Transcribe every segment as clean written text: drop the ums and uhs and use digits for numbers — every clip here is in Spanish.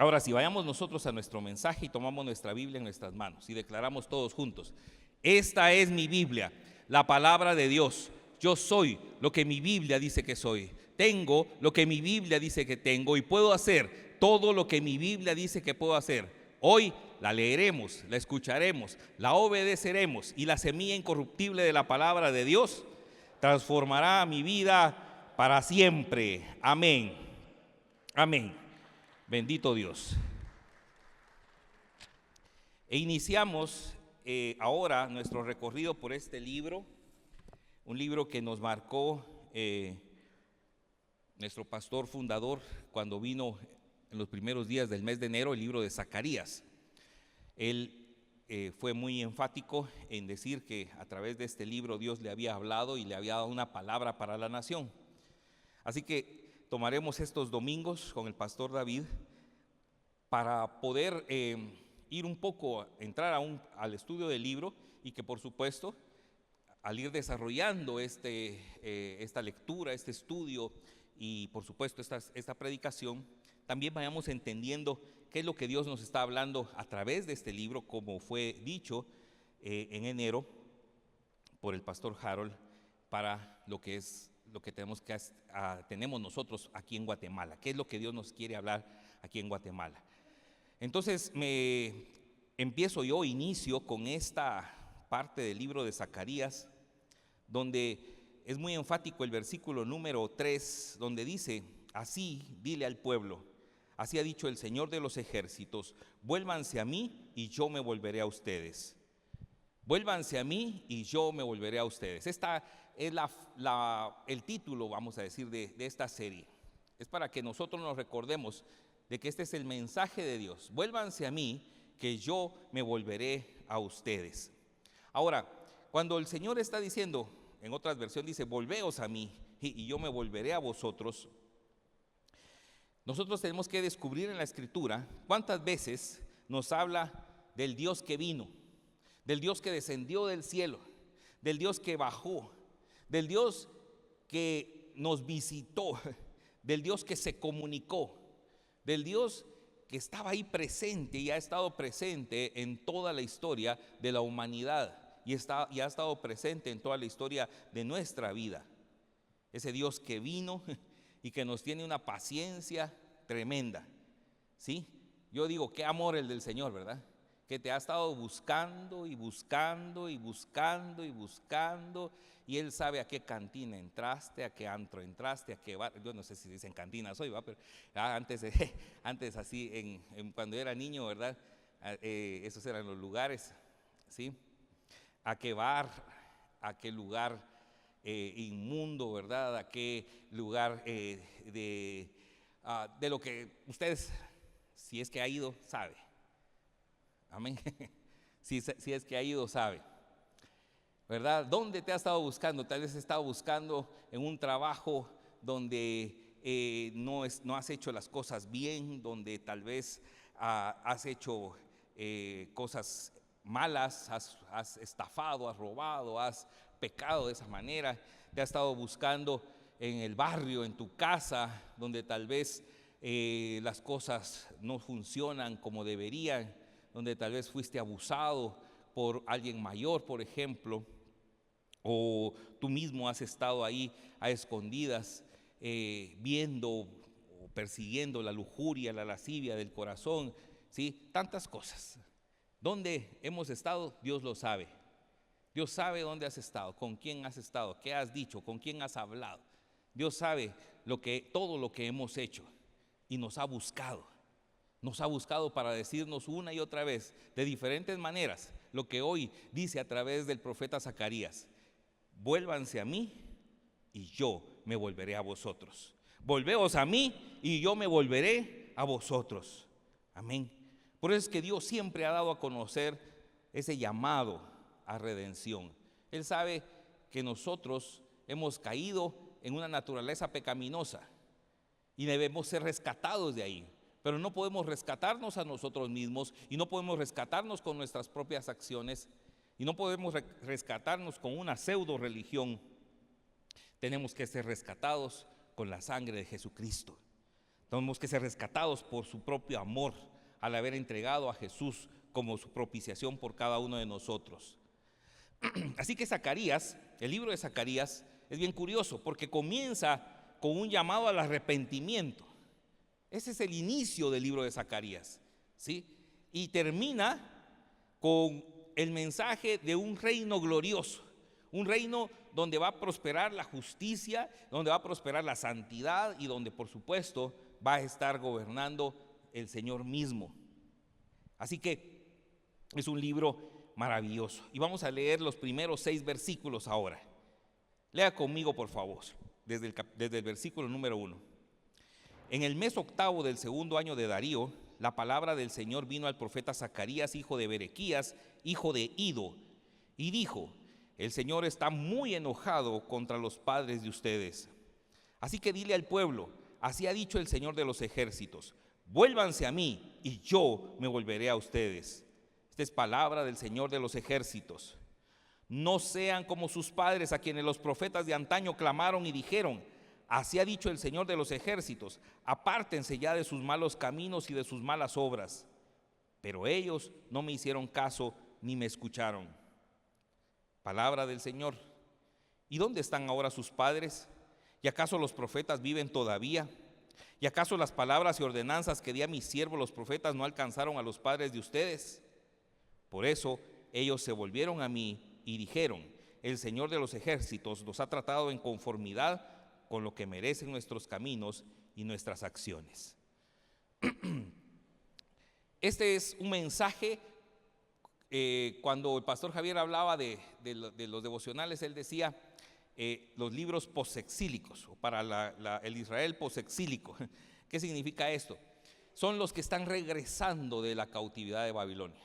Ahora sí, vayamos nosotros a nuestro mensaje y tomamos nuestra Biblia en nuestras manos y declaramos todos juntos: esta es mi Biblia, la palabra de Dios. Yo soy lo que mi Biblia dice que soy. Tengo lo que mi Biblia dice que tengo y puedo hacer todo lo que mi Biblia dice que puedo hacer. Hoy la leeremos, la escucharemos, la obedeceremos y la semilla incorruptible de la palabra de Dios transformará mi vida para siempre. Amén. Amén. Bendito Dios. E iniciamos ahora nuestro recorrido por este libro, un libro que nos marcó nuestro pastor fundador cuando vino en los primeros días del mes de enero, el libro de Zacarías. Él fue muy enfático en decir que a través de este libro Dios le había hablado y le había dado una palabra para la nación. Así que tomaremos estos domingos con el pastor David para poder ir un poco, entrar al estudio del libro, y que por supuesto al ir desarrollando esta lectura, este estudio y por supuesto esta predicación, también vayamos entendiendo qué es lo que Dios nos está hablando a través de este libro, como fue dicho en enero por el pastor Harold, para lo que tenemos nosotros aquí en Guatemala, qué es lo que Dios nos quiere hablar aquí en Guatemala. Entonces inicio con esta parte del libro de Zacarías, donde es muy enfático el versículo número 3, donde dice: así dile al pueblo, así ha dicho el Señor de los ejércitos, vuélvanse a mí y yo me volveré a ustedes. Vuélvanse a mí y yo me volveré a ustedes. Esta es el título, vamos a decir, de esta serie. Es para que nosotros nos recordemos de que este es el mensaje de Dios: vuélvanse a mí, que yo me volveré a ustedes. Ahora, cuando el Señor está diciendo, en otras versiones dice: volveos a mí y yo me volveré a vosotros, nosotros tenemos que descubrir en la Escritura cuántas veces nos habla del Dios que vino, del Dios que descendió del cielo, del Dios que bajó, del Dios que nos visitó, del Dios que se comunicó, del Dios que estaba ahí presente y ha estado presente en toda la historia de la humanidad y ha estado presente en toda la historia de nuestra vida. Ese Dios que vino y que nos tiene una paciencia tremenda, ¿sí? Yo digo, qué amor el del Señor, ¿verdad? Que te ha estado buscando y buscando y buscando y buscando, y Él sabe a qué cantina entraste, a qué antro entraste, a qué bar. Yo no sé si dicen cantinas hoy, ¿va? Pero antes así, cuando era niño, ¿verdad? Esos eran los lugares, ¿sí? A qué bar, a qué lugar inmundo, ¿verdad? A qué lugar de lo que ustedes, si es que ha ido, sabe. Amén. Si es que ha ido, sabe, ¿verdad? ¿Dónde te has estado buscando? Tal vez has estado buscando en un trabajo donde no has hecho las cosas bien, donde tal vez has hecho cosas malas, has estafado, has robado, has pecado de esa manera. Te has estado buscando en el barrio, en tu casa, donde tal vez las cosas no funcionan como deberían, donde tal vez fuiste abusado por alguien mayor, por ejemplo, o tú mismo has estado ahí a escondidas viendo o persiguiendo la lujuria, la lascivia del corazón, ¿sí? Tantas cosas. ¿Dónde hemos estado? Dios lo sabe. Dios sabe dónde has estado, con quién has estado, qué has dicho, con quién has hablado. Dios sabe todo lo que hemos hecho y nos ha buscado. Nos ha buscado para decirnos una y otra vez, de diferentes maneras, lo que hoy dice a través del profeta Zacarías: vuélvanse a mí y yo me volveré a vosotros. Volveos a mí y yo me volveré a vosotros. Amén. Por eso es que Dios siempre ha dado a conocer ese llamado a redención. Él sabe que nosotros hemos caído en una naturaleza pecaminosa y debemos ser rescatados de ahí. Pero no podemos rescatarnos a nosotros mismos y no podemos rescatarnos con nuestras propias acciones y no podemos rescatarnos con una pseudo religión. Tenemos que ser rescatados con la sangre de Jesucristo. Tenemos que ser rescatados por su propio amor al haber entregado a Jesús como su propiciación por cada uno de nosotros. Así que Zacarías, el libro de Zacarías, es bien curioso porque comienza con un llamado al arrepentimiento. Ese es el inicio del libro de Zacarías, ¿sí? Y termina con el mensaje de un reino glorioso, un reino donde va a prosperar la justicia, donde va a prosperar la santidad y donde, por supuesto, va a estar gobernando el Señor mismo. Así que es un libro maravilloso. Y vamos a leer los primeros 6 versículos ahora. Lea conmigo, por favor, desde el versículo número 1. En el mes 8 del 2º año de Darío, la palabra del Señor vino al profeta Zacarías, hijo de Berequías, hijo de Ido, y dijo: el Señor está muy enojado contra los padres de ustedes. Así que dile al pueblo: así ha dicho el Señor de los ejércitos, vuélvanse a mí y yo me volveré a ustedes. Esta es palabra del Señor de los ejércitos. No sean como sus padres, a quienes los profetas de antaño clamaron y dijeron: así ha dicho el Señor de los ejércitos, apártense ya de sus malos caminos y de sus malas obras. Pero ellos no me hicieron caso ni me escucharon. Palabra del Señor. ¿Y dónde están ahora sus padres? ¿Y acaso los profetas viven todavía? ¿Y acaso las palabras y ordenanzas que di a mis siervos los profetas no alcanzaron a los padres de ustedes? Por eso ellos se volvieron a mí y dijeron: el Señor de los ejércitos nos ha tratado en conformidad con lo que merecen nuestros caminos y nuestras acciones. Este es un mensaje. Cuando el pastor Javier hablaba de los devocionales, él decía los libros posexílicos, o para el Israel posexílico. ¿Qué significa esto? Son los que están regresando de la cautividad de Babilonia.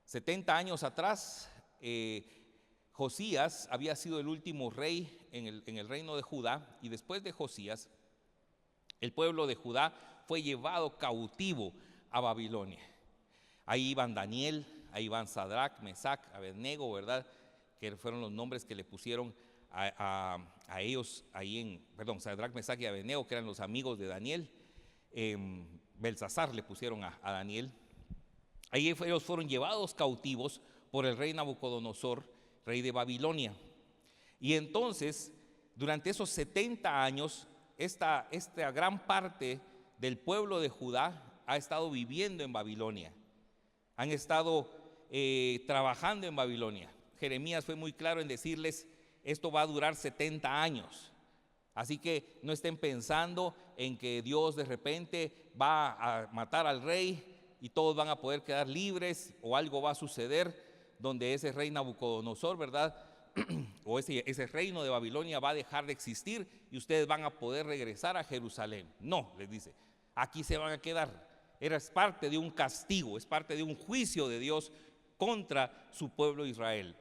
70 años atrás, Josías había sido el último rey en el reino de Judá, y después de Josías, el pueblo de Judá fue llevado cautivo a Babilonia. Ahí iban Daniel, ahí iban Sadrach, Mesac, Abednego, ¿verdad? Que fueron los nombres que le pusieron a ellos ahí Sadrach, Mesac y Abednego, que eran los amigos de Daniel. Belsasar le pusieron a Daniel. Ahí ellos fueron llevados cautivos por el rey Nabucodonosor, rey de Babilonia. Y entonces, durante esos 70 años, esta gran parte del pueblo de Judá ha estado viviendo en Babilonia. Han estado trabajando en Babilonia. Jeremías fue muy claro en decirles: esto va a durar 70 años. Así que no estén pensando en que Dios de repente va a matar al rey y todos van a poder quedar libres, o algo va a suceder donde ese rey Nabucodonosor, ¿verdad? O ese reino de Babilonia va a dejar de existir y ustedes van a poder regresar a Jerusalén. No, les dice, aquí se van a quedar. Es parte de un castigo, es parte de un juicio de Dios contra su pueblo Israel.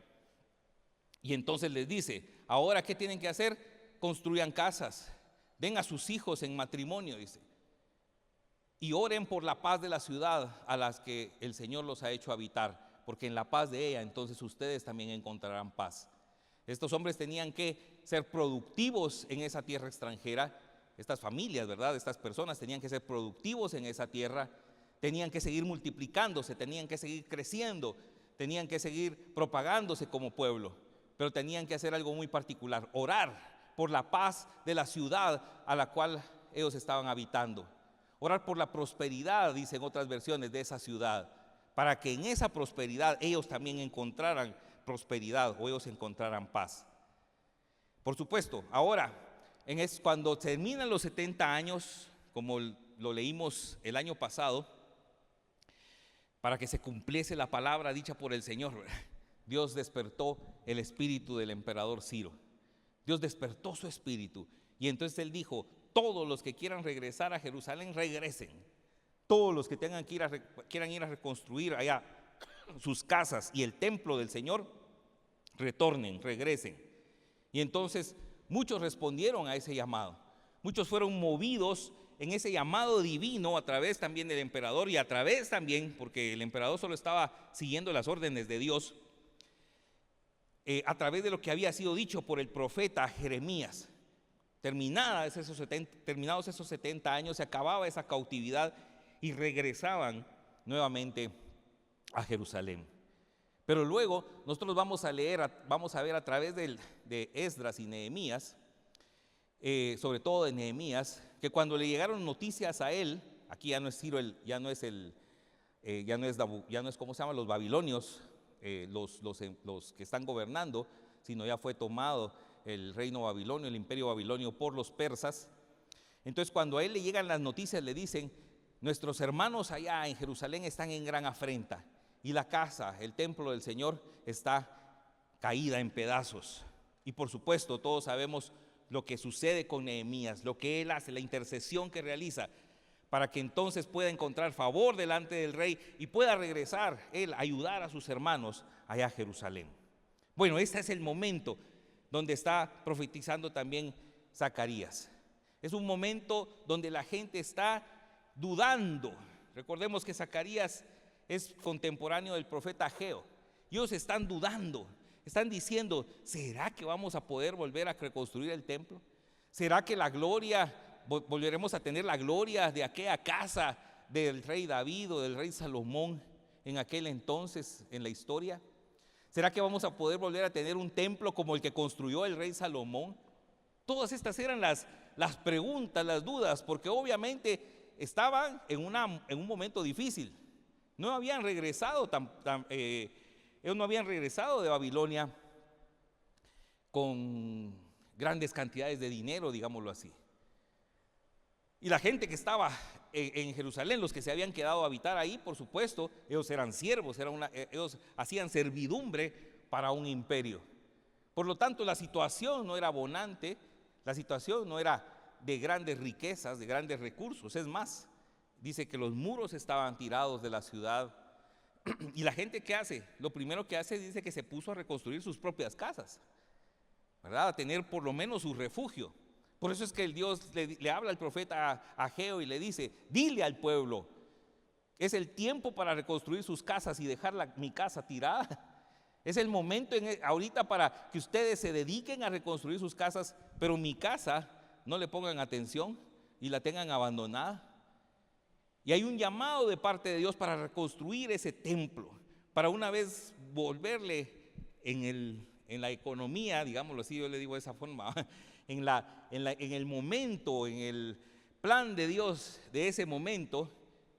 Y entonces les dice: ahora, ¿qué tienen que hacer? Construyan casas, den a sus hijos en matrimonio, dice, y oren por la paz de la ciudad a las que el Señor los ha hecho habitar, porque en la paz de ella entonces ustedes también encontrarán paz. Estos hombres tenían que ser productivos en esa tierra extranjera. Estas familias, ¿verdad? Estas personas tenían que ser productivos en esa tierra, tenían que seguir multiplicándose, tenían que seguir creciendo, tenían que seguir propagándose como pueblo, pero tenían que hacer algo muy particular: orar por la paz de la ciudad a la cual ellos estaban habitando, orar por la prosperidad, dicen otras versiones, de esa ciudad, para que en esa prosperidad ellos también encontraran prosperidad, o ellos encontraran paz. Por supuesto, ahora, cuando terminan los 70 años, como lo leímos el año pasado, para que se cumpliese la palabra dicha por el Señor, Dios despertó el espíritu del emperador Ciro. Dios despertó su espíritu, y entonces él dijo: todos los que quieran regresar a Jerusalén, regresen. Todos los que quieran ir a reconstruir allá sus casas y el templo del Señor, retornen, regresen. Y entonces muchos respondieron a ese llamado. Muchos fueron movidos en ese llamado divino a través también del emperador, y a través también, porque el emperador solo estaba siguiendo las órdenes de Dios, a través de lo que había sido dicho por el profeta Jeremías. Terminados esos 70 años, se acababa esa cautividad y regresaban nuevamente a Jerusalén. Pero luego nosotros vamos a ver a través de Esdras y Nehemías, sobre todo de Nehemías, que cuando le llegaron noticias a él, aquí ya no es Ciro, ya no es ¿cómo se llama? Los babilonios, los que están gobernando, sino ya fue tomado el reino babilonio, el imperio babilonio por los persas. Entonces cuando a él le llegan las noticias, le dicen: nuestros hermanos allá en Jerusalén están en gran afrenta, y la casa, el templo del Señor, está caída en pedazos. Y por supuesto todos sabemos lo que sucede con Nehemías, lo que él hace, la intercesión que realiza para que entonces pueda encontrar favor delante del rey y pueda regresar él a ayudar a sus hermanos allá a Jerusalén. Bueno, este es el momento donde está profetizando también Zacarías. Es un momento donde la gente está dudando. Recordemos que Zacarías es contemporáneo del profeta Ageo. Ellos están dudando, están diciendo: ¿será que vamos a poder volver a reconstruir el templo? ¿Será que volveremos a tener la gloria de aquella casa del rey David o del rey Salomón en aquel entonces en la historia? ¿Será que vamos a poder volver a tener un templo como el que construyó el rey Salomón? Todas estas eran las preguntas, las dudas, porque obviamente estaban en un momento difícil. No habían regresado ellos no habían regresado de Babilonia con grandes cantidades de dinero, digámoslo así. Y la gente que estaba en Jerusalén, los que se habían quedado a habitar ahí, por supuesto, ellos eran siervos, ellos hacían servidumbre para un imperio. Por lo tanto, la situación no era bonante, la situación no era de grandes riquezas, de grandes recursos. Es más, dice que los muros estaban tirados de la ciudad. Y la gente, ¿qué hace? Lo primero que hace, dice que se puso a reconstruir sus propias casas, ¿verdad? A tener por lo menos su refugio. Por eso es que el Dios le habla al profeta Ageo y le dice: dile al pueblo, es el tiempo para reconstruir sus casas y dejar mi casa tirada. Es el momento ahorita para que ustedes se dediquen a reconstruir sus casas, pero mi casa no le pongan atención y la tengan abandonada. Y hay un llamado de parte de Dios para reconstruir ese templo, para una vez volverle en la economía, digámoslo así, yo le digo de esa forma, en el momento, en el plan de Dios de ese momento,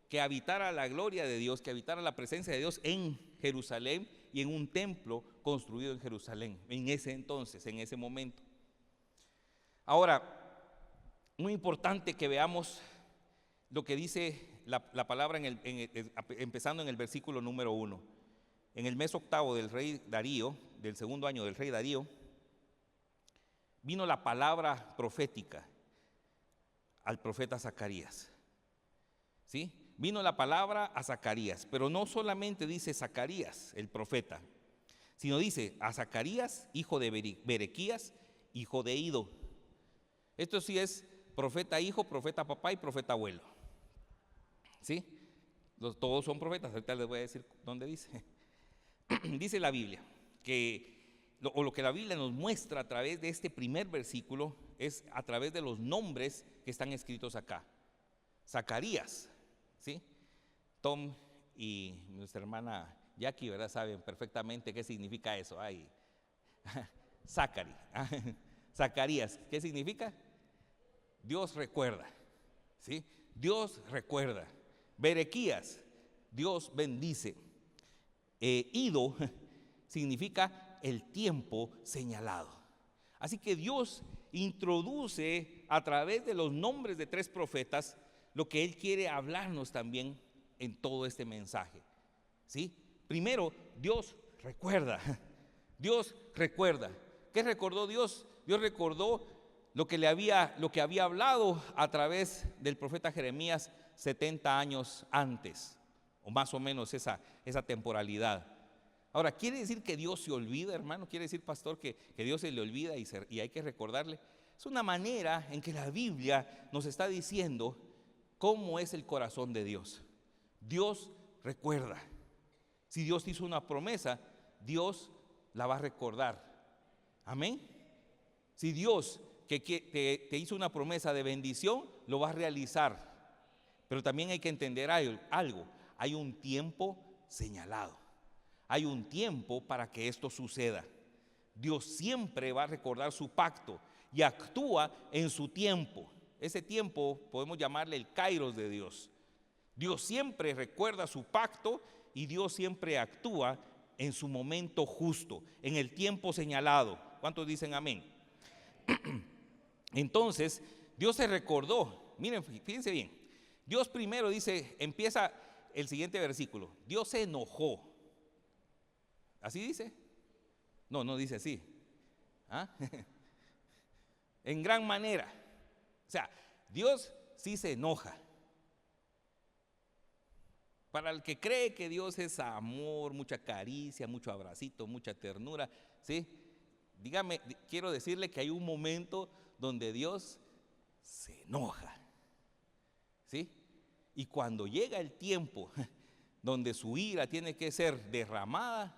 que habitara la gloria de Dios, que habitara la presencia de Dios en Jerusalén y en un templo construido en Jerusalén, en ese entonces, en ese momento. Ahora, muy importante que veamos lo que dice la palabra empezando en el versículo número 1. En el mes octavo del rey Darío, del segundo año del rey Darío, vino la palabra profética al profeta Zacarías. ¿Sí? Vino la palabra a Zacarías, pero no solamente dice Zacarías, el profeta, sino dice a Zacarías, hijo de Berequías, hijo de Ido. Esto sí es profeta hijo, profeta papá y profeta abuelo. ¿Sí? Todos son profetas. Ahorita les voy a decir dónde dice. Dice la Biblia lo que la Biblia nos muestra a través de este primer versículo es a través de los nombres que están escritos acá. Zacarías, ¿sí? Tom y nuestra hermana Jackie, ¿verdad? Saben perfectamente qué significa eso. Ay, Zacarías, ¿qué significa? Dios recuerda, ¿sí? Dios recuerda. Berequías, Dios bendice. Ido significa el tiempo señalado. Así que Dios introduce a través de los nombres de tres profetas lo que Él quiere hablarnos también en todo este mensaje. ¿Sí? Primero, Dios recuerda. Dios recuerda. ¿Qué recordó Dios? Dios recordó lo que había hablado a través del profeta Jeremías 70 años antes, o más o menos esa temporalidad. Ahora, ¿quiere decir que Dios se olvida, hermano? ¿Quiere decir, pastor, que Dios se le olvida y hay que recordarle? Es una manera en que la Biblia nos está diciendo cómo es el corazón de Dios. Dios recuerda. Si Dios hizo una promesa, Dios la va a recordar. Amén. Si Dios te hizo una promesa de bendición, lo va a realizar. Pero también hay que entender algo. Hay un tiempo señalado. Hay un tiempo para que esto suceda. Dios siempre va a recordar su pacto y actúa en su tiempo. Ese tiempo podemos llamarle el kairos de Dios. Dios siempre recuerda su pacto y Dios siempre actúa en su momento justo, en el tiempo señalado. ¿Cuántos dicen amén? Entonces, Dios se recordó. Miren, fíjense bien. Dios primero dice, empieza el siguiente versículo. Dios se enojó. ¿Así dice? No, no dice así. ¿Ah? En gran manera. O sea, Dios sí se enoja. Para el que cree que Dios es amor, mucha caricia, mucho abracito, mucha ternura, ¿sí? Dígame, quiero decirle que hay un momento donde Dios se enoja, ¿sí? Y cuando llega el tiempo donde su ira tiene que ser derramada,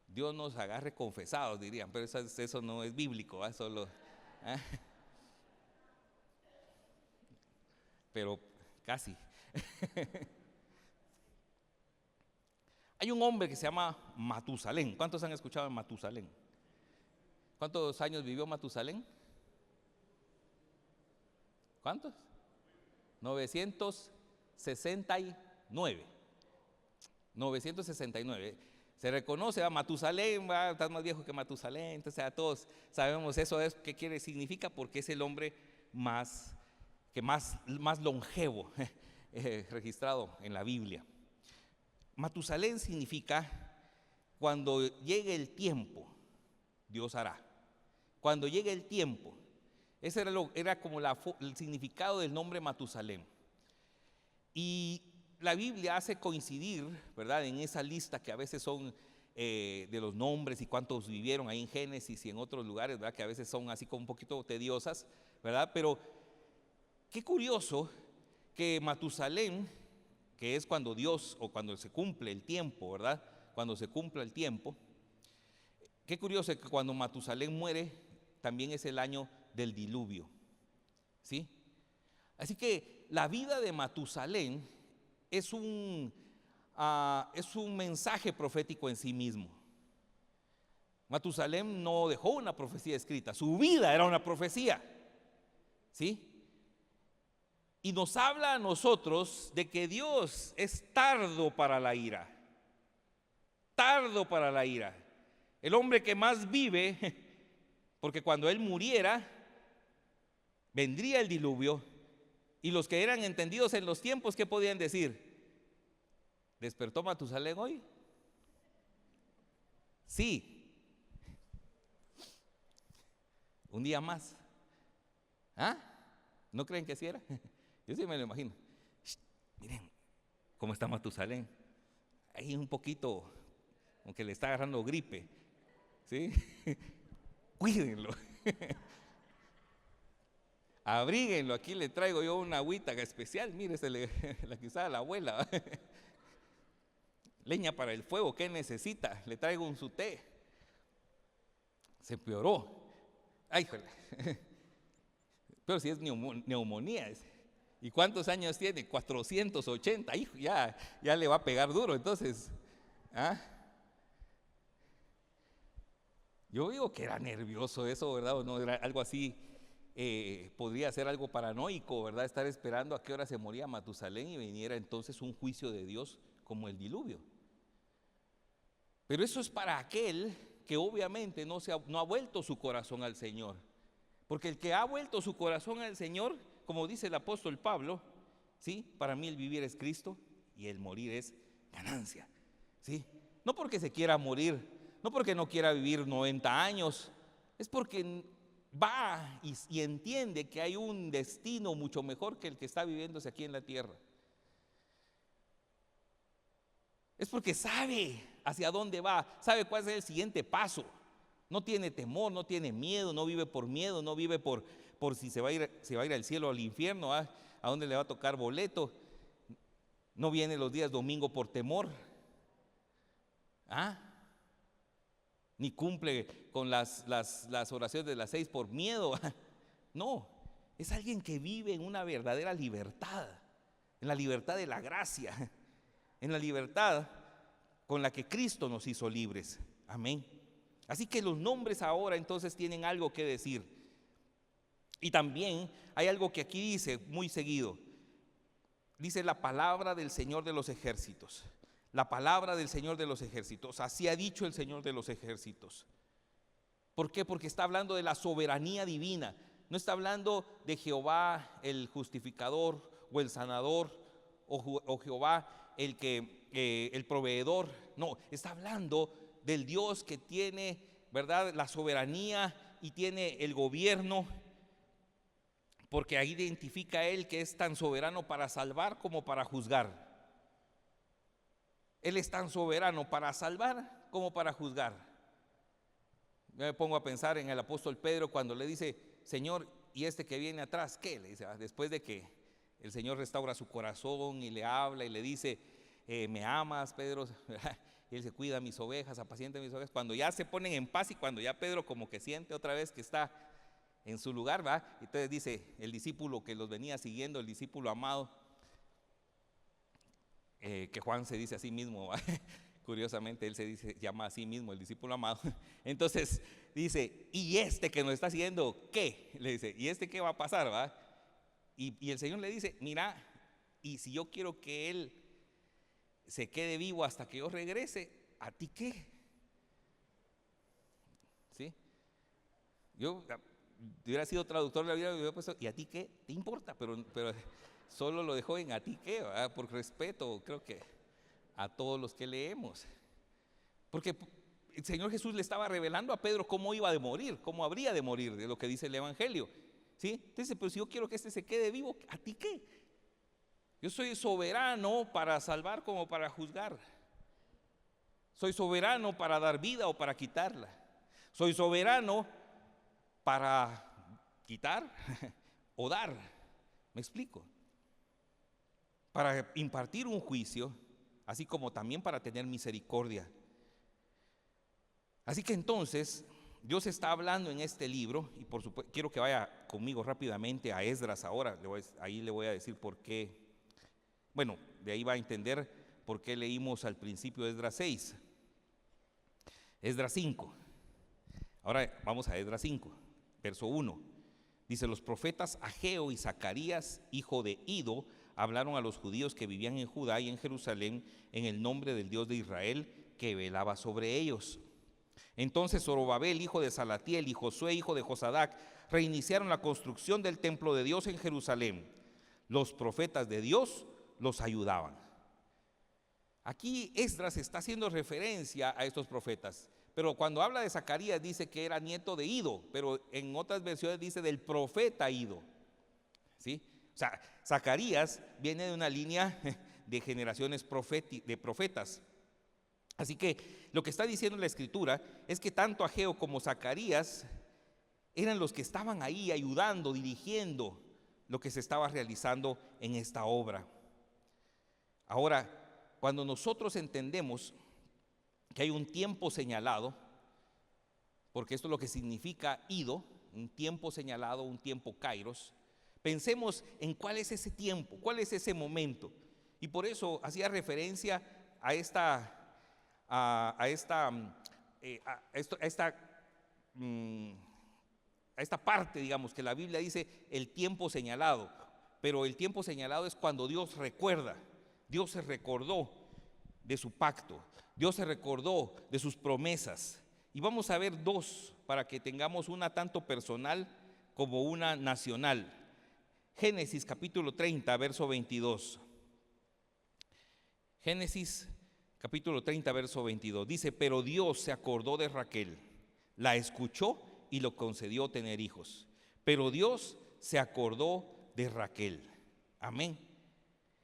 Dios nos agarre confesados, dirían, pero eso no es bíblico, ¿eh? Solo, ¿eh? Pero casi. Hay un hombre que se llama Matusalén. ¿Cuántos han escuchado de Matusalén? ¿Cuántos años vivió Matusalén? ¿Cuántos? 969. 969. Se reconoce a Matusalén, está más viejo que Matusalén, entonces a todos sabemos eso es qué significa, porque es el hombre más longevo registrado en la Biblia. Matusalén significa cuando llegue el tiempo, Dios hará. Cuando llegue el tiempo. Ese era como el significado del nombre Matusalén. Y la Biblia hace coincidir, ¿verdad?, en esa lista que a veces son de los nombres y cuántos vivieron ahí en Génesis y en otros lugares, ¿verdad?, que a veces son así como un poquito tediosas, ¿verdad? Pero qué curioso que Matusalén, que es cuando Dios o cuando se cumple el tiempo, ¿verdad? Cuando se cumpla el tiempo, qué curioso que cuando Matusalén muere también es el año del diluvio, ¿sí? Así que la vida de Matusalén es un mensaje profético en sí mismo. Matusalén no dejó una profecía escrita, su vida era una profecía, ¿sí? Y nos habla a nosotros de que Dios es tardo para la ira, tardo para la ira. El hombre que más vive, porque cuando él muriera, vendría el diluvio, y los que eran entendidos en los tiempos, ¿qué podían decir? ¿Despertó Matusalén hoy? Sí. Un día más. ¿Ah? ¿No creen que así era? Yo sí me lo imagino. Miren cómo está Matusalén. Ahí un poquito, aunque le está agarrando gripe, ¿sí? Cuídenlo. Abríguenlo. Aquí le traigo yo una agüita especial. Mire, la que usaba la abuela. Leña para el fuego, ¿qué necesita? Le traigo un suté. Se empeoró. Ay, joder. Pero si es neumonía. ¿Y cuántos años tiene? 480. Hijo, ya le va a pegar duro. Entonces, ¿ah? Yo digo que era nervioso eso, ¿verdad? O no, era algo así, podría ser algo paranoico, ¿verdad? Estar esperando a qué hora se moría Matusalén y viniera entonces un juicio de Dios como el diluvio. Pero eso es para aquel que obviamente no ha vuelto su corazón al Señor. Porque el que ha vuelto su corazón al Señor, como dice el apóstol Pablo, ¿sí? Para mí el vivir es Cristo y el morir es ganancia, ¿sí? No porque se quiera morir, no porque no quiera vivir 90 años, es porque va y entiende que hay un destino mucho mejor que el que está viviéndose aquí en la tierra. Es porque sabe hacia dónde va, sabe cuál es el siguiente paso. No tiene temor, no tiene miedo, no vive por miedo, no vive por si se va a ir al cielo o al infierno, a dónde le va a tocar boleto. No viene los días domingo por temor. Ni cumple con las oraciones de las 6 por miedo. No, es alguien que vive en una verdadera libertad, en la libertad de la gracia, en la libertad con la que Cristo nos hizo libres. Amén. Así que los nombres ahora entonces tienen algo que decir. Y también hay algo que aquí dice muy seguido. Dice la palabra del Señor de los ejércitos. La palabra del Señor de los ejércitos. Así ha dicho el Señor de los ejércitos. ¿Por qué? Porque está hablando de la soberanía divina. No está hablando de Jehová el justificador o el sanador o Jehová el proveedor. No, está hablando del Dios que tiene, ¿verdad?, la soberanía y tiene el gobierno, porque ahí identifica a Él que es tan soberano para salvar como para juzgar. Él es tan soberano para salvar como para juzgar. Yo me pongo a pensar en el apóstol Pedro cuando le dice: Señor, ¿y este que viene atrás qué? Le dice, después de que el Señor restaura su corazón y le habla y le dice: ¿me amas, Pedro? Y él se cuida mis ovejas, apacienta mis ovejas. Cuando ya se ponen en paz y cuando ya Pedro como que siente otra vez que está en su lugar, ¿va? Entonces dice el discípulo que los venía siguiendo, el discípulo amado, que Juan se dice a sí mismo, ¿va? Curiosamente él llama a sí mismo el discípulo amado. Entonces dice: ¿y este que nos está siguiendo qué? Le dice: ¿y este qué va a pasar, va? Y el Señor le dice: mira, y si yo quiero que él se quede vivo hasta que yo regrese, ¿a ti qué? ¿Sí? Yo hubiera sido traductor de la Biblia, hubiera puesto: ¿y a ti qué te importa? Pero solo lo dejó en ¿a ti qué? ¿Verdad? Por respeto, creo que a todos los que leemos. Porque el Señor Jesús le estaba revelando a Pedro cómo iba a morir, cómo habría de morir, de lo que dice el Evangelio. ¿Sí? Entonces, pero si yo quiero que este se quede vivo, ¿a ti qué? Yo soy soberano para salvar como para juzgar. Soy soberano para dar vida o para quitarla. Soy soberano para quitar o dar. ¿Me explico? Para impartir un juicio, así como también para tener misericordia. Así que entonces Dios está hablando en este libro, y por supuesto quiero que vaya conmigo rápidamente a Esdras ahora. Ahí le voy a decir por qué. Bueno, de ahí va a entender por qué leímos al principio Esdras 6, Esdras 5. Ahora vamos a Esdras 5, verso 1. Dice: los profetas Ageo y Zacarías, hijo de Ido, hablaron a los judíos que vivían en Judá y en Jerusalén en el nombre del Dios de Israel, que velaba sobre ellos. Entonces Zorobabel, hijo de Salatiel, y Josué, hijo de Josadac, reiniciaron la construcción del templo de Dios en Jerusalén. Los profetas de Dios los ayudaban. Aquí Esdras está haciendo referencia a estos profetas, pero cuando habla de Zacarías dice que era nieto de Ido, pero en otras versiones dice del profeta Ido. ¿Sí? O sea, Zacarías viene de una línea de generaciones de profetas. Así que lo que está diciendo la Escritura es que tanto Ageo como Zacarías eran los que estaban ahí ayudando, dirigiendo lo que se estaba realizando en esta obra. Ahora, cuando nosotros entendemos que hay un tiempo señalado, porque esto es lo que significa Ido, un tiempo señalado, un tiempo kairos, pensemos en cuál es ese tiempo, cuál es ese momento. Y por eso hacía referencia a esta parte, digamos, que la Biblia dice el tiempo señalado, pero el tiempo señalado es cuando Dios recuerda. Dios se recordó de su pacto, Dios se recordó de sus promesas. Y vamos a ver dos para que tengamos una tanto personal como una nacional. Génesis capítulo 30, verso 22. Génesis capítulo 30, verso 22. Dice: pero Dios se acordó de Raquel, la escuchó y le concedió tener hijos. Pero Dios se acordó de Raquel. Amén.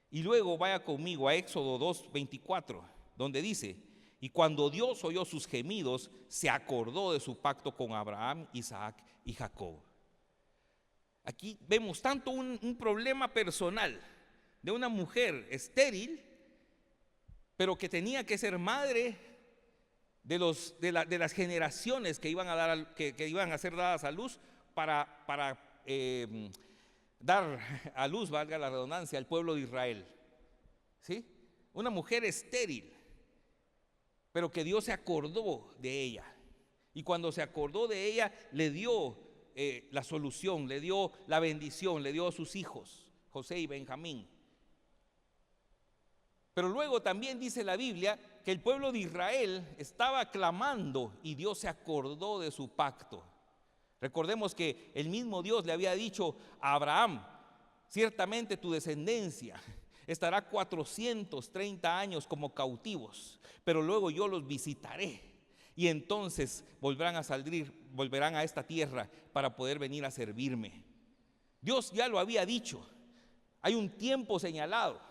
Y luego vaya conmigo a Éxodo 2:24, donde dice: y cuando Dios oyó sus gemidos, se acordó de su pacto con Abraham, Isaac y Jacob. Aquí vemos tanto un problema personal de una mujer estéril, pero que tenía que ser madre de las generaciones que iban a ser dadas a luz para dar a luz, valga la redundancia, al pueblo de Israel. ¿Sí? Una mujer estéril, pero que Dios se acordó de ella. Y cuando se acordó de ella, le dio la solución, le dio la bendición, le dio a sus hijos, José y Benjamín. Pero luego también dice la Biblia que el pueblo de Israel estaba clamando y Dios se acordó de su pacto. Recordemos que el mismo Dios le había dicho a Abraham: ciertamente tu descendencia estará 430 años como cautivos, pero luego yo los visitaré y entonces volverán a esta tierra para poder venir a servirme. Dios ya lo había dicho. Hay un tiempo señalado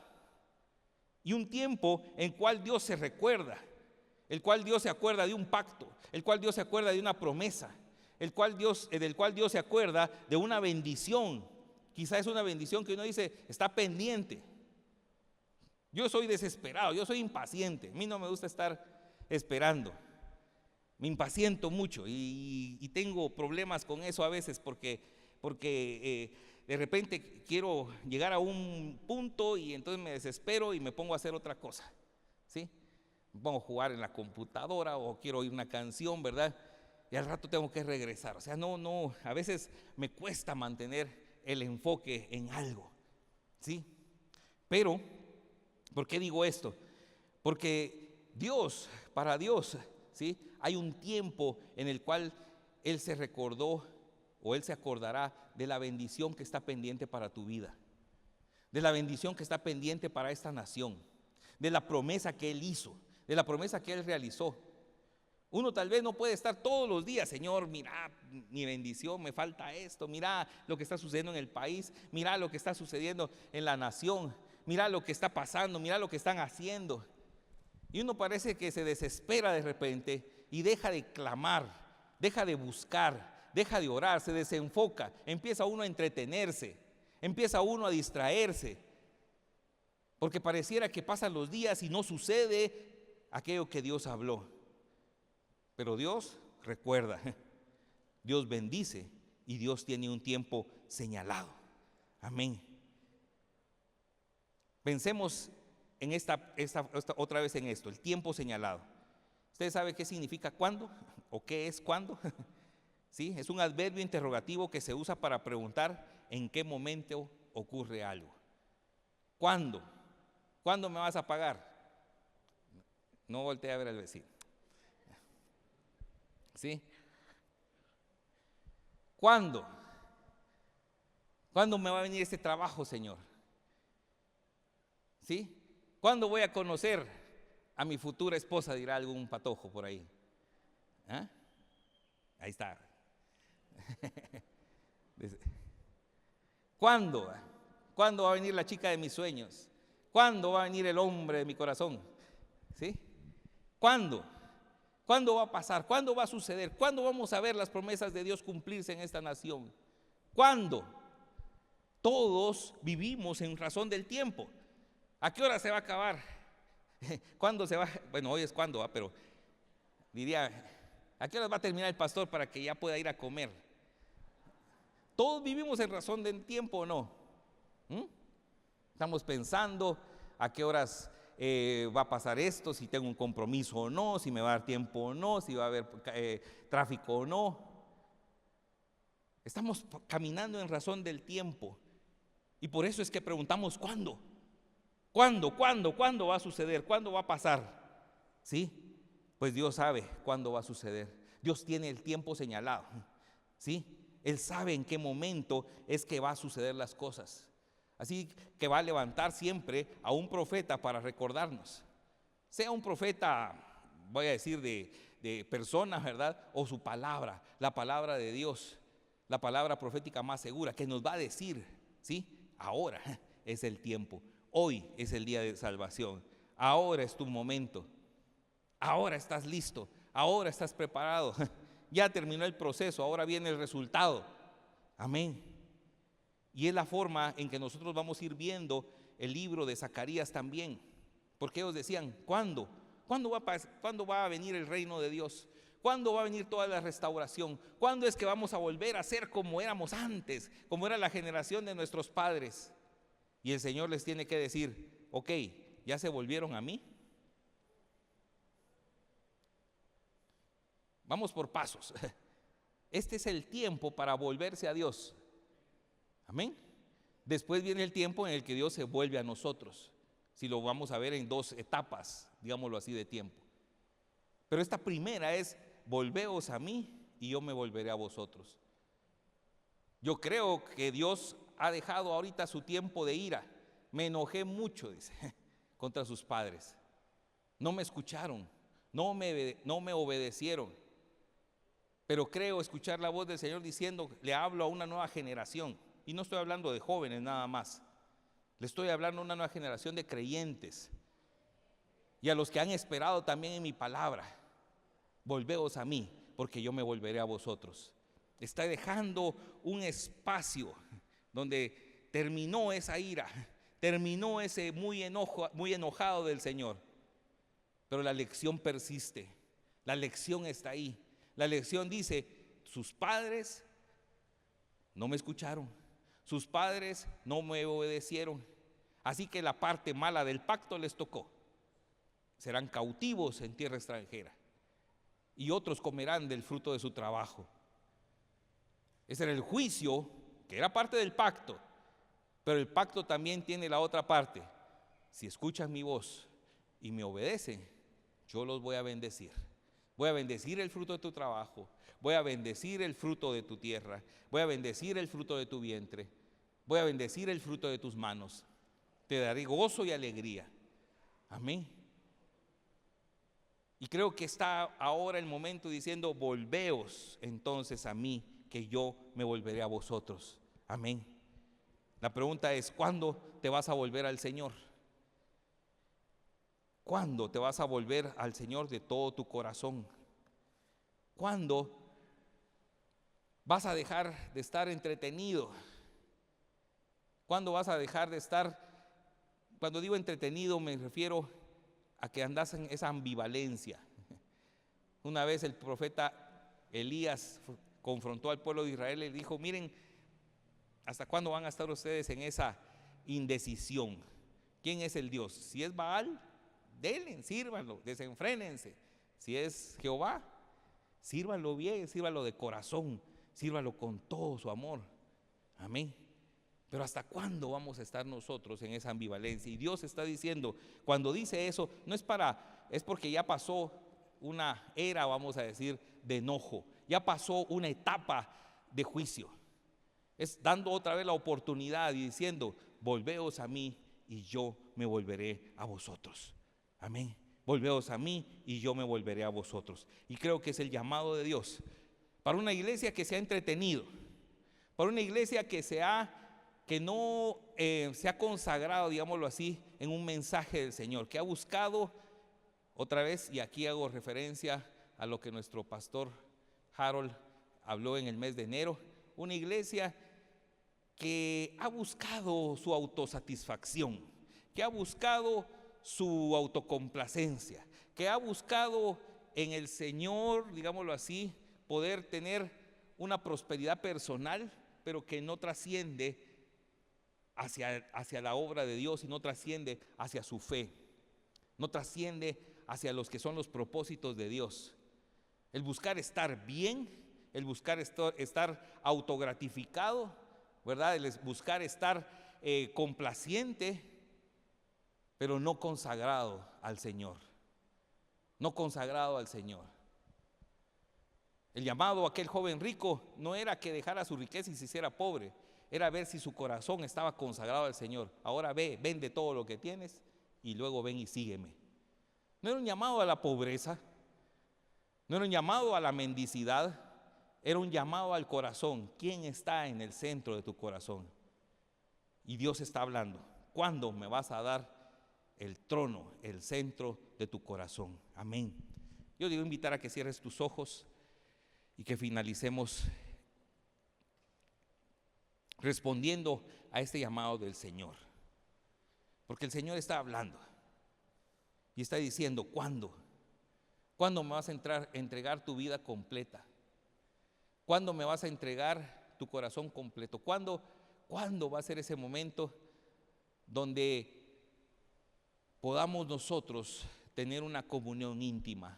y un tiempo en cual Dios se recuerda, el cual Dios se acuerda de un pacto, el cual Dios se acuerda de una promesa, del cual Dios se acuerda de una bendición. Quizá es una bendición que uno dice está pendiente. Yo soy desesperado, yo soy impaciente, a mí no me gusta estar esperando, me impaciento mucho y tengo problemas con eso a veces porque de repente quiero llegar a un punto y entonces me desespero y me pongo a hacer otra cosa, ¿sí? Me pongo a jugar en la computadora o quiero oír una canción, ¿verdad? Y al rato tengo que regresar. O sea, no, a veces me cuesta mantener el enfoque en algo, ¿sí? Pero, ¿por qué digo esto? Porque para Dios, ¿sí?, hay un tiempo en el cual Él se recordó o Él se acordará de la bendición que está pendiente para tu vida, de la bendición que está pendiente para esta nación, de la promesa que Él hizo, de la promesa que Él realizó. Uno tal vez no puede estar todos los días: Señor, mira mi bendición, me falta esto, mira lo que está sucediendo en el país, mira lo que está sucediendo en la nación, mira lo que está pasando, mira lo que están haciendo. Y uno parece que se desespera de repente y deja de clamar, deja de buscar, deja de orar, se desenfoca, empieza uno a entretenerse, empieza uno a distraerse, porque pareciera que pasan los días y no sucede aquello que Dios habló. Pero Dios recuerda, Dios bendice y Dios tiene un tiempo señalado. Amén. Pensemos en esta otra vez en esto, el tiempo señalado. ¿Usted sabe qué significa cuándo o qué es cuándo? ¿Sí? Es un adverbio interrogativo que se usa para preguntar en qué momento ocurre algo. ¿Cuándo? ¿Cuándo me vas a pagar? No voltee a ver al vecino. ¿Sí? ¿Cuándo? ¿Cuándo me va a venir este trabajo, Señor? ¿Sí? ¿Cuándo voy a conocer a mi futura esposa? Dirá algún patojo por ahí. ¿Ah? Ahí está. ¿Cuándo? ¿Cuándo va a venir la chica de mis sueños? ¿Cuándo va a venir el hombre de mi corazón? ¿Sí? ¿Cuándo? ¿Cuándo va a pasar? ¿Cuándo va a suceder? ¿Cuándo vamos a ver las promesas de Dios cumplirse en esta nación? ¿Cuándo? Todos vivimos en razón del tiempo. ¿A qué hora se va a acabar? ¿Cuándo se va? Bueno, hoy es cuándo, pero diría, ¿a qué hora va a terminar el pastor para que ya pueda ir a comer? Todos vivimos en razón del tiempo, ¿o no? Estamos pensando a qué horas va a pasar esto, si tengo un compromiso o no, si me va a dar tiempo o no, si va a haber tráfico o no. Estamos caminando en razón del tiempo y por eso es que preguntamos ¿cuándo? ¿Cuándo va a suceder? ¿Cuándo va a pasar? ¿Sí? Pues Dios sabe cuándo va a suceder. Dios tiene el tiempo señalado. ¿Sí? Él sabe en qué momento es que va a suceder las cosas. Así que va a levantar siempre a un profeta para recordarnos. Sea un profeta, voy a decir, de persona, ¿verdad? O su palabra, la palabra de Dios, la palabra profética más segura, que nos va a decir, ¿sí? Ahora es el tiempo. Hoy es el día de salvación. Ahora es tu momento. Ahora estás listo. Ahora estás preparado. Ya terminó el proceso. Ahora viene el resultado. Amén. Y es la forma en que nosotros vamos a ir viendo el libro de Zacarías también. Porque ellos decían, ¿cuándo? ¿Cuándo va a venir el reino de Dios? ¿Cuándo va a venir toda la restauración? ¿Cuándo es que vamos a volver a ser como éramos antes, como era la generación de nuestros padres? Y el Señor les tiene que decir, ok, ¿ya se volvieron a mí? Vamos por pasos. Este es el tiempo para volverse a Dios. Amén. Después viene el tiempo en el que Dios se vuelve a nosotros. Si lo vamos a ver en dos etapas, digámoslo así, de tiempo. Pero esta primera es, volveos a mí y yo me volveré a vosotros. Yo creo que Dios ha dejado ahorita su tiempo de ira. Me enojé mucho, dice, contra sus padres. No me escucharon, no me obedecieron. Pero creo escuchar la voz del Señor diciendo, le hablo a una nueva generación. Y no estoy hablando de jóvenes nada más. Le estoy hablando a una nueva generación de creyentes. Y a los que han esperado también en mi palabra. Volveos a mí, porque yo me volveré a vosotros. Está dejando un espacio donde terminó esa ira, terminó ese muy enojado del Señor. Pero la lección persiste, la lección está ahí. La lección dice, sus padres no me escucharon, sus padres no me obedecieron. Así que la parte mala del pacto les tocó. Serán cautivos en tierra extranjera. Y otros comerán del fruto de su trabajo. Ese era el juicio, que era parte del pacto. Pero el pacto también tiene la otra parte. Si escuchan mi voz y me obedecen, yo los voy a bendecir. Voy a bendecir el fruto de tu trabajo. Voy a bendecir el fruto de tu tierra. Voy a bendecir el fruto de tu vientre. Voy a bendecir el fruto de tus manos. Te daré gozo y alegría. Amén. Y creo que está ahora el momento diciendo, volveos entonces a mí, que yo me volveré a vosotros. Amén. La pregunta es, ¿cuándo te vas a volver al Señor? ¿Cuándo te vas a volver al Señor de todo tu corazón? ¿Cuándo vas a dejar de estar entretenido? ¿Cuándo vas a dejar de estar? Cuando digo entretenido me refiero a que andas en esa ambivalencia. Una vez el profeta Elías confrontó al pueblo de Israel y dijo, miren, ¿hasta cuándo van a estar ustedes en esa indecisión? ¿Quién es el Dios? Si es Baal, denle, sírvanlo, desenfrénense. Si es Jehová, sírvanlo bien, sírvanlo de corazón, sírvanlo con todo su amor. Amén. Pero ¿hasta cuándo vamos a estar nosotros en esa ambivalencia? Y Dios está diciendo, cuando dice eso, no es porque ya pasó una era, vamos a decir, de enojo, ya pasó una etapa de juicio. Es dando otra vez la oportunidad y diciendo, volveos a mí y yo me volveré a vosotros. Amén. Volveos a mí y yo me volveré a vosotros. Y creo que es el llamado de Dios para una iglesia que se ha entretenido, para una iglesia que no se ha consagrado, digámoslo así, en un mensaje del Señor, que ha buscado otra vez, y aquí hago referencia a lo que nuestro pastor Harold habló en el mes de enero, una iglesia que ha buscado su autosatisfacción, que ha buscado su autocomplacencia, que ha buscado en el Señor, digámoslo así, poder tener una prosperidad personal, pero que no trasciende hacia la obra de Dios y no trasciende hacia su fe, no trasciende hacia los que son los propósitos de Dios. El buscar estar bien, el buscar estar autogratificado, ¿verdad? El buscar estar complaciente, pero no consagrado al Señor. No consagrado al Señor. El llamado a aquel joven rico no era que dejara su riqueza y se hiciera pobre, era ver si su corazón estaba consagrado al Señor. Ahora vende todo lo que tienes y luego ven y sígueme. No era un llamado a la pobreza, no era un llamado a la mendicidad, era un llamado al corazón. ¿Quién está en el centro de tu corazón? Y Dios está hablando. ¿Cuándo me vas a dar el trono, el centro de tu corazón? Amén. Yo te voy a invitar a que cierres tus ojos y que finalicemos respondiendo a este llamado del Señor. Porque el Señor está hablando y está diciendo, ¿cuándo? ¿Cuándo me vas a entregar tu vida completa? ¿Cuándo me vas a entregar tu corazón completo? ¿Cuándo va a ser ese momento donde podamos nosotros tener una comunión íntima?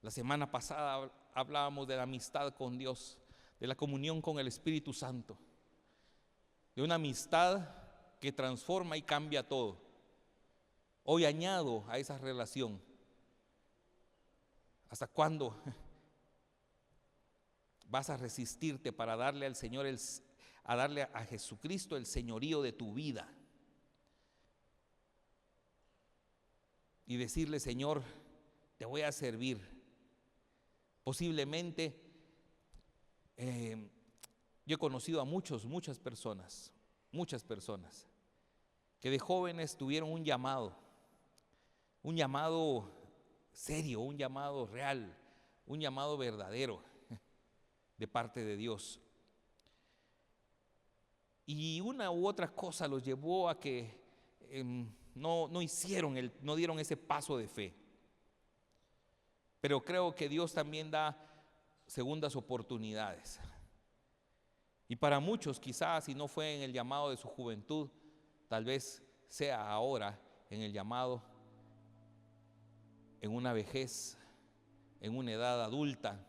La semana pasada hablábamos de la amistad con Dios, de la comunión con el Espíritu Santo, de una amistad que transforma y cambia todo. Hoy añado a esa relación: ¿hasta cuándo vas a resistirte para darle al Señor, a darle a Jesucristo el señorío de tu vida? Y decirle: Señor, te voy a servir. Posiblemente yo he conocido a muchas personas que de jóvenes tuvieron un llamado serio, un llamado real, un llamado verdadero de parte de Dios. Y una u otra cosa los llevó a que no dieron ese paso de fe. Pero creo que Dios también da segundas oportunidades. Y para muchos, quizás si no fue en el llamado de su juventud, tal vez sea ahora en el llamado, en una vejez, en una edad adulta.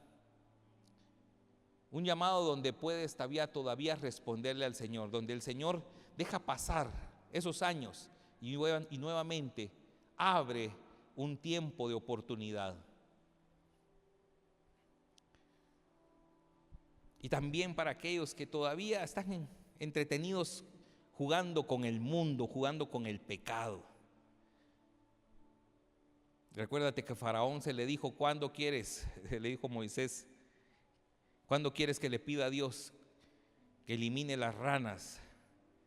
Un llamado donde puedes todavía responderle al Señor, donde el Señor deja pasar esos años y nuevamente abre un tiempo de oportunidad. Y también para aquellos que todavía están entretenidos jugando con el mundo, jugando con el pecado. Recuérdate que Faraón se le dijo: ¿cuándo quieres? Le dijo Moisés: ¿cuándo quieres que le pida a Dios que elimine las ranas?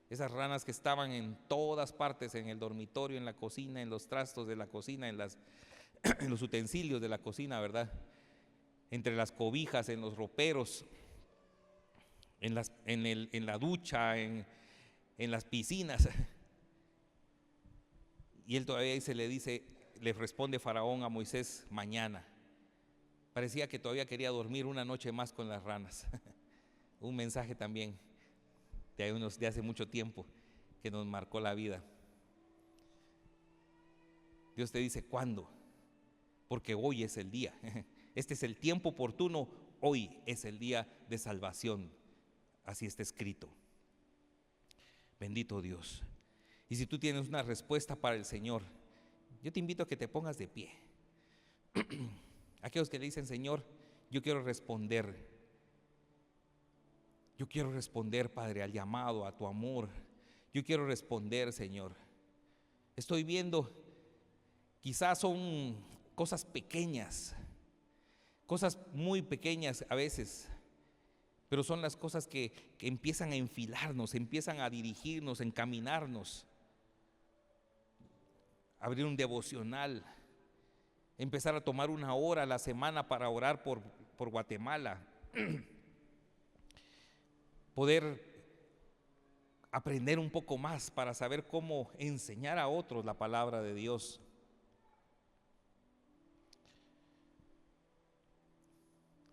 Esas ranas que estaban en todas partes, en el dormitorio, en la cocina, en los trastos de la cocina, en los utensilios de la cocina, ¿verdad? Entre las cobijas, en los roperos, en la ducha, en las piscinas. Y él todavía le responde Faraón a Moisés: mañana. Parecía que todavía quería dormir una noche más con las ranas. Un mensaje también de hace mucho tiempo que nos marcó la vida. Dios te dice: ¿cuándo? Porque hoy es el día. Este es el tiempo oportuno. Hoy es el día de salvación. Así está escrito. Bendito Dios. Y si tú tienes una respuesta para el Señor, yo te invito a que te pongas de pie. Aquellos que le dicen: Señor, yo quiero responder. Yo quiero responder, Padre, al llamado, a tu amor. Yo quiero responder, Señor. Estoy viendo, quizás son cosas pequeñas, cosas muy pequeñas a veces, pero son las cosas que empiezan a enfilarnos, empiezan a dirigirnos, a encaminarnos. Abrir un devocional, empezar a tomar una hora a la semana para orar por Guatemala, poder aprender un poco más para saber cómo enseñar a otros la palabra de Dios.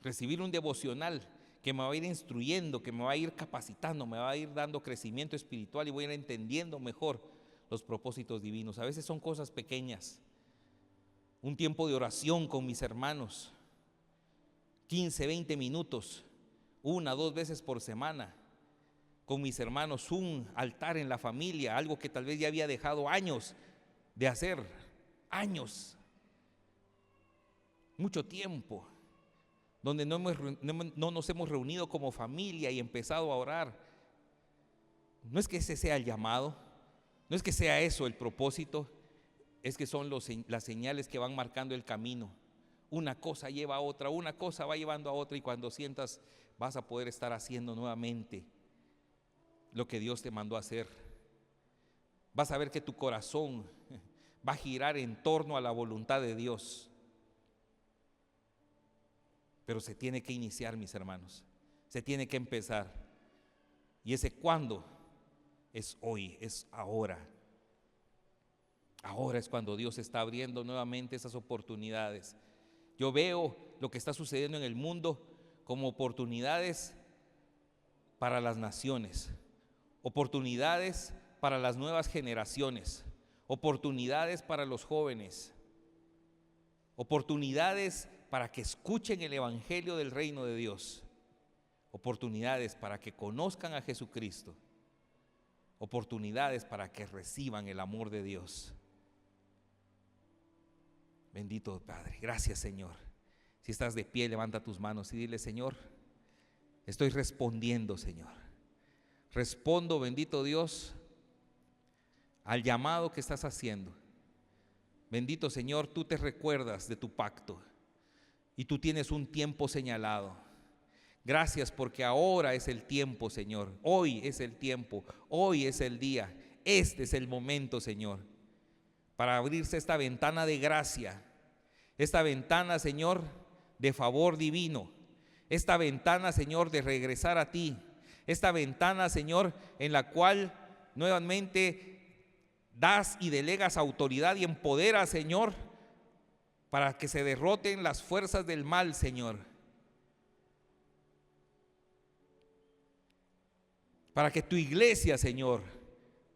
Recibir un devocional que me va a ir instruyendo, que me va a ir capacitando, me va a ir dando crecimiento espiritual y voy a ir entendiendo mejor los propósitos divinos. A veces son cosas pequeñas. Un tiempo de oración con mis hermanos, 15, 20 minutos, 1 o 2 veces por semana, con mis hermanos, un altar en la familia, algo que tal vez ya había dejado años de hacer, mucho tiempo, donde no nos hemos reunido como familia y empezado a orar. No es que ese sea el llamado, no es que sea eso el propósito, es que son las señales que van marcando el camino. Una cosa lleva a otra, una cosa va llevando a otra, y cuando sientas vas a poder estar haciendo nuevamente lo que Dios te mandó a hacer. Vas a ver que tu corazón va a girar en torno a la voluntad de Dios. Pero se tiene que iniciar, mis hermanos, se tiene que empezar. Y ese cuándo es hoy, es ahora. Ahora es cuando Dios está abriendo nuevamente esas oportunidades. Yo veo lo que está sucediendo en el mundo como oportunidades para las naciones, oportunidades para las nuevas generaciones, oportunidades para los jóvenes, oportunidades para que escuchen el evangelio del reino de Dios, oportunidades para que conozcan a Jesucristo, oportunidades para que reciban el amor de Dios. Bendito Padre, gracias Señor. Si estás de pie, levanta tus manos y dile: Señor, estoy respondiendo, Señor. Respondo, bendito Dios, al llamado que estás haciendo. Bendito Señor, tú te recuerdas de tu pacto y tú tienes un tiempo señalado. Gracias porque ahora es el tiempo, Señor. Hoy es el tiempo, hoy es el día. Este es el momento, Señor, para abrirse esta ventana de gracia, esta ventana, Señor, de favor divino, esta ventana, Señor, de regresar a ti, esta ventana, Señor, en la cual nuevamente das y delegas autoridad y empoderas, Señor, para que se derroten las fuerzas del mal, Señor. Para que tu iglesia, Señor,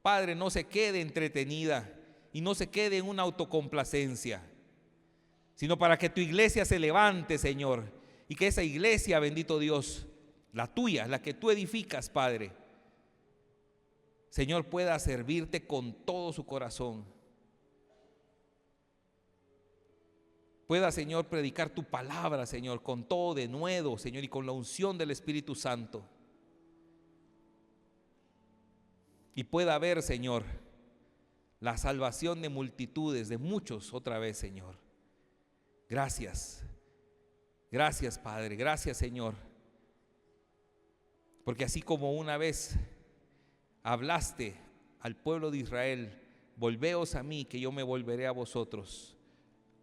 Padre, no se quede entretenida y no se quede en una autocomplacencia, sino para que tu iglesia se levante, Señor, y que esa iglesia, bendito Dios, la tuya, la que tú edificas, Padre, Señor, pueda servirte con todo su corazón. Pueda, Señor, predicar tu palabra, Señor, con todo denuedo, Señor, y con la unción del Espíritu Santo. Y pueda haber, Señor, la salvación de multitudes, de muchos otra vez, Señor. Gracias. Gracias, Padre. Gracias, Señor. Porque así como una vez hablaste al pueblo de Israel: volveos a mí, que yo me volveré a vosotros.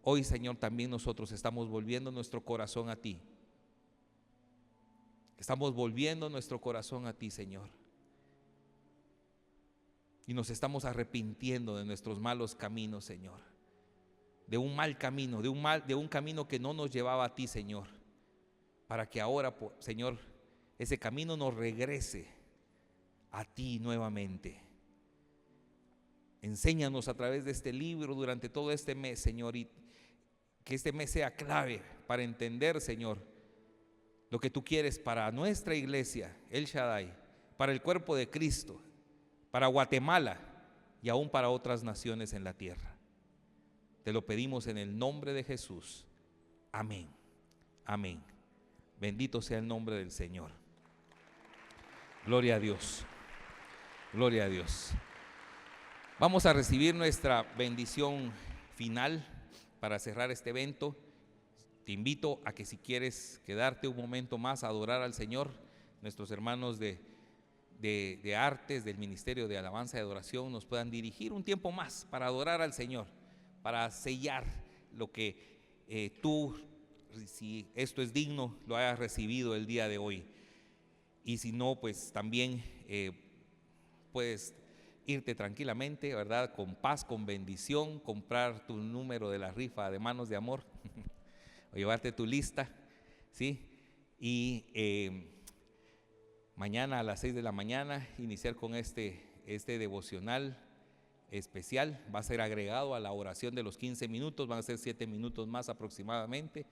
Hoy, Señor, también nosotros estamos volviendo nuestro corazón a ti. Estamos volviendo nuestro corazón a ti, Señor. Y nos estamos arrepintiendo de nuestros malos caminos, Señor. De un mal camino, de un camino que no nos llevaba a ti, Señor. Para que ahora, Señor, ese camino nos regrese a ti nuevamente. Enséñanos a través de este libro durante todo este mes, Señor, y que este mes sea clave para entender, Señor, lo que tú quieres para nuestra iglesia, El Shaddai, para el cuerpo de Cristo, para Guatemala y aún para otras naciones en la tierra. Te lo pedimos en el nombre de Jesús. Amén. Amén. Bendito sea el nombre del Señor. Gloria a Dios. Gloria a Dios. Vamos a recibir nuestra bendición final para cerrar este evento. Te invito a que, si quieres quedarte un momento más a adorar al Señor, nuestros hermanos de artes del Ministerio de Alabanza y Adoración nos puedan dirigir un tiempo más para adorar al Señor, para sellar lo que tú, si esto es digno, lo hayas recibido el día de hoy. Y si no, pues también puedes irte tranquilamente, ¿verdad? Con paz, con bendición, comprar tu número de la rifa de Manos de Amor o llevarte tu lista, ¿sí? Y mañana a las 6 de la mañana iniciar con este devocional especial. Va a ser agregado a la oración de los 15 minutos, van a ser 7 minutos más aproximadamente.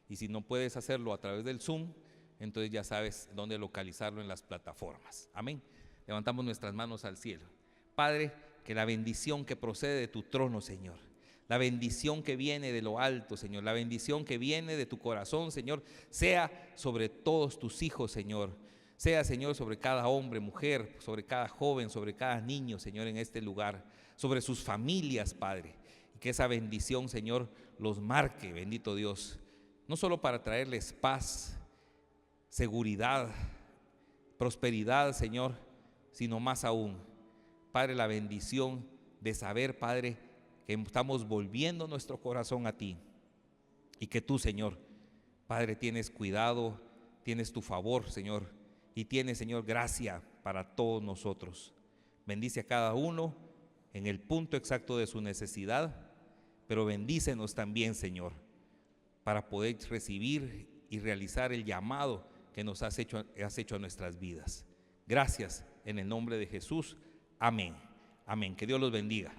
Y si no puedes hacerlo a través del Zoom, entonces ya sabes dónde localizarlo en las plataformas. Amén. Levantamos nuestras manos al cielo. Padre, que la bendición que procede de tu trono, Señor, la bendición que viene de lo alto, Señor, la bendición que viene de tu corazón, Señor, sea sobre todos tus hijos, Señor. Sea, Señor, sobre cada hombre, mujer, sobre cada joven, sobre cada niño, Señor, en este lugar, sobre sus familias, Padre. Y que esa bendición, Señor, los marque, bendito Dios, no solo para traerles paz, seguridad, prosperidad, Señor, sino más aún, Padre, la bendición de saber, Padre, que estamos volviendo nuestro corazón a ti y que tú, Señor, Padre, tienes cuidado, tienes tu favor, Señor, y tienes, Señor, gracia para todos nosotros. Bendice a cada uno en el punto exacto de su necesidad, pero bendícenos también, Señor, para poder recibir y realizar el llamado que nos has hecho a nuestras vidas. Gracias en el nombre de Jesús. Amén. Amén. Que Dios los bendiga.